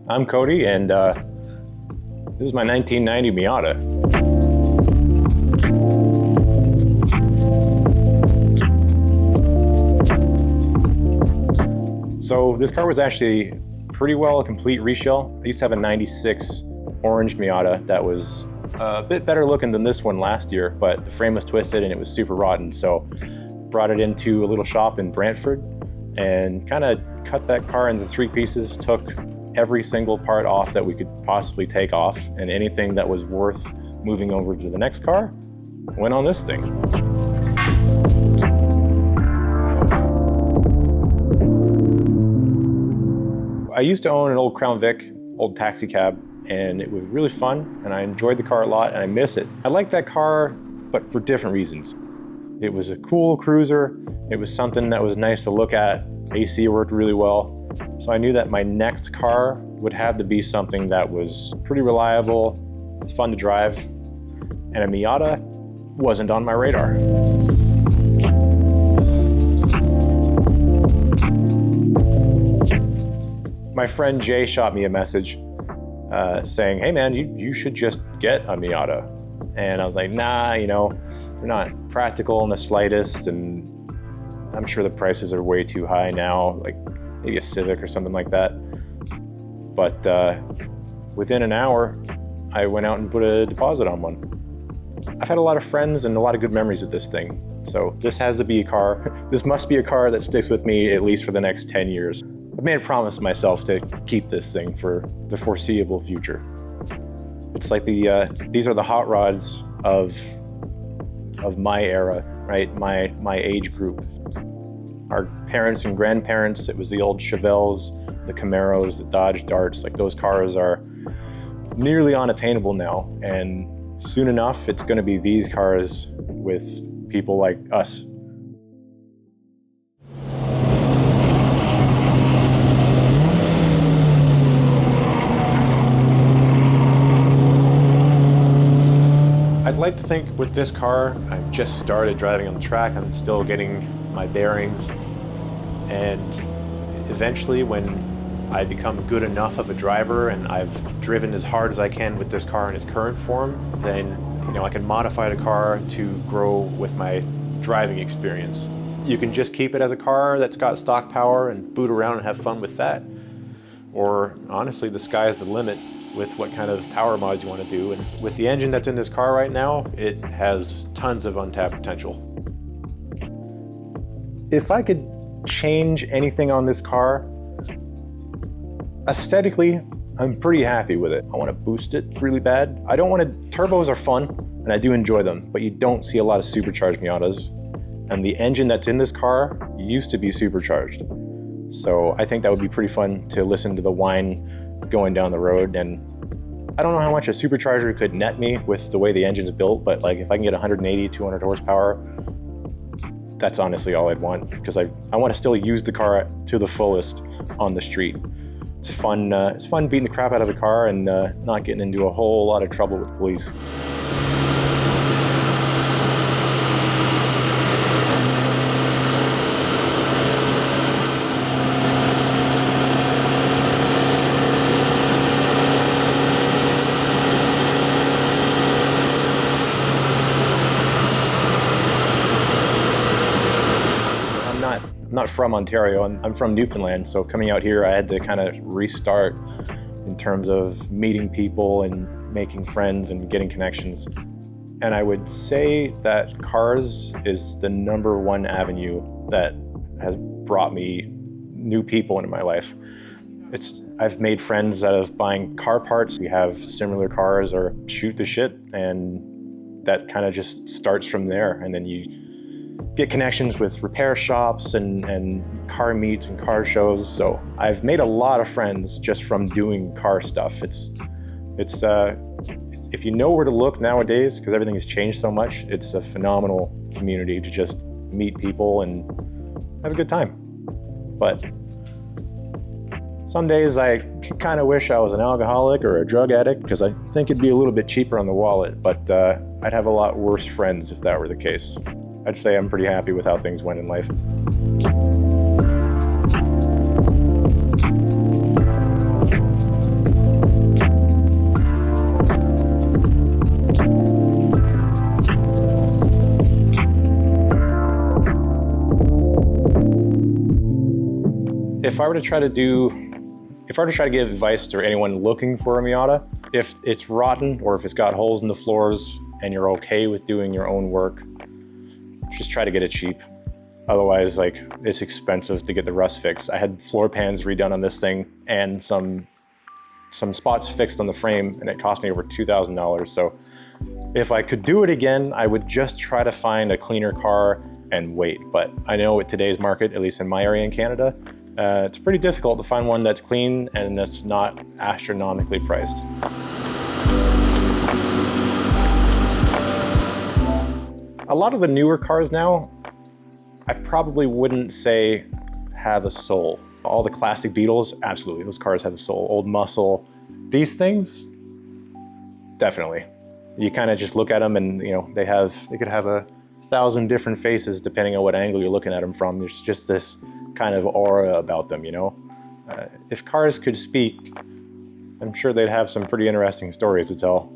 I'm Cody, and this is my 1990 Miata. So this car was actually pretty well a complete reshell. I used to have a 96 orange Miata that was a bit better looking than this one last year, but the frame was twisted and it was super rotten. So brought it into a little shop in Brantford and kind of cut that car into 3 pieces, took every single part off that we could possibly take off, and anything that was worth moving over to the next car went on this thing. I used to own an old Crown Vic, old taxi cab, and it was really fun, and I enjoyed the car a lot, and I miss it. I like that car, but for different reasons. It was a cool cruiser. It was something that was nice to look at. AC worked really well. So I knew that my next car would have to be something that was pretty reliable, fun to drive, and a Miata wasn't on my radar. My friend Jay shot me a message saying, hey man, you should just get a Miata. And I was like, nah, you know, they're not practical in the slightest, and I'm sure the prices are way too high now, like maybe a Civic or something like that. But within an hour, I went out and put a deposit on one. I've had a lot of friends and a lot of good memories with this thing. So this has to be a car. This must be a car that sticks with me at least for the next 10 years. I've made a promise to myself to keep this thing for the foreseeable future. It's like these are the hot rods of my era, right? My age group. Our parents and grandparents, it was the old Chevelles, the Camaros, the Dodge Darts. Like, those cars are nearly unattainable now, and soon enough it's going to be these cars with people like us. I'd like to think with this car, I've just started driving on the track. I'm still getting my bearings, and eventually when I become good enough of a driver and I've driven as hard as I can with this car in its current form, then I can modify the car to grow with my driving experience. You can just keep it as a car that's got stock power and boot around and have fun with that. Or honestly, the sky's the limit with what kind of power mods you want to do. And with the engine that's in this car right now, it has tons of untapped potential. If I could change anything on this car, aesthetically, I'm pretty happy with it. I want to boost it really bad. I don't want to, turbos are fun, and I do enjoy them, but you don't see a lot of supercharged Miatas. And the engine that's in this car used to be supercharged. So I think that would be pretty fun to listen to the whine going down the road. And I don't know how much a supercharger could net me with the way the engine's built, but like if I can get 180, 200 horsepower, that's honestly all I'd want, because I want to still use the car to the fullest on the street. It's fun beating the crap out of the car and not getting into a whole lot of trouble with police. I'm not from Ontario, I'm from Newfoundland, so coming out here I had to kind of restart in terms of meeting people and making friends and getting connections. And I would say that cars is the #1 avenue that has brought me new people into my life. I've made friends out of buying car parts. We have similar cars or shoot the shit, and that kind of just starts from there. And then you get connections with repair shops and car meets and car shows. So I've made a lot of friends just from doing car stuff. It's if you know where to look nowadays, because everything has changed so much, it's a phenomenal community to just meet people and have a good time. But some days I kind of wish I was an alcoholic or a drug addict, because I think it'd be a little bit cheaper on the wallet, but I'd have a lot worse friends if that were the case. I'd say I'm pretty happy with how things went in life. If I were to try to give advice to anyone looking for a Miata, if it's rotten or if it's got holes in the floors and you're okay with doing your own work, just try to get it cheap. Otherwise, like, it's expensive to get the rust fixed. I had floor pans redone on this thing and some spots fixed on the frame, and it cost me over $2,000. So if I could do it again, I would just try to find a cleaner car and wait. But I know with today's market, at least in my area in Canada, it's pretty difficult to find one that's clean and that's not astronomically priced. A lot of the newer cars now, I probably wouldn't say have a soul. All the classic Beetles, absolutely, those cars have a soul. Old Muscle, these things, definitely. You kind of just look at them and, you know, they could have 1,000 different faces depending on what angle you're looking at them from. There's just this kind of aura about them, you know? If cars could speak, I'm sure they'd have some pretty interesting stories to tell.